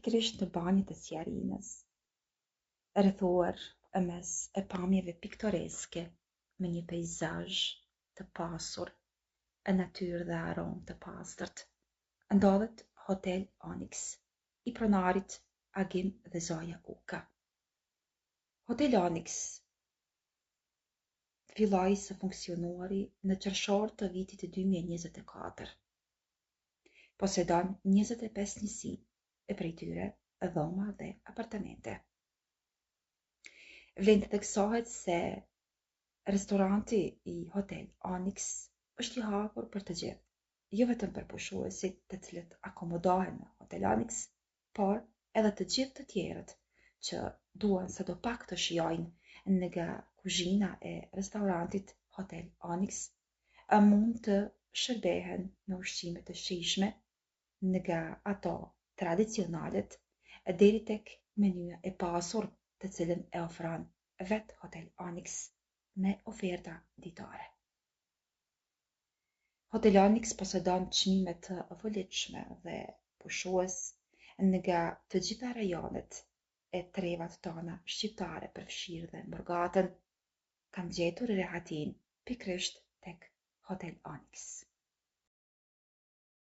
pikërisht në banjët e Sjarinës, rrethuar mes e pamjeve piktoreske me një peizazh të pasur, e natyrë dhe aromë të pastërt, ndodhet Hotel Onyx i pronarit Agim dhe Zoja Uka. Hotel Onyx filloi së funksionuari në qershor të vitit 2024. Posedon 25 njësi, e prej tyre dhoma dhe apartamente. Vlen të theksohet se restoranti i Hotel Onyx është i hapur për të gjithë, jo vetëm për pushuesit të cilët akomodohen në Hotel Onyx, por edhe të gjithë të tjerët që duan sadopak të shijojnë nga kuzhina e restorantit Hotel Onyx, mund të shërbehen me ushqime të shijshme, nga ato tradicionalet deri tek menua e pasur të cilën e ofron vetë Hotel Onyx me oferta ditore. Hotel Onyx posedon çmime të volitshme dhe pushues nga të gjitha rajonet e trevat tona shqiptare, përfshirë dhe Mërgatën, kanë gjetur rehatin pikërisht tek Hotel Onyx.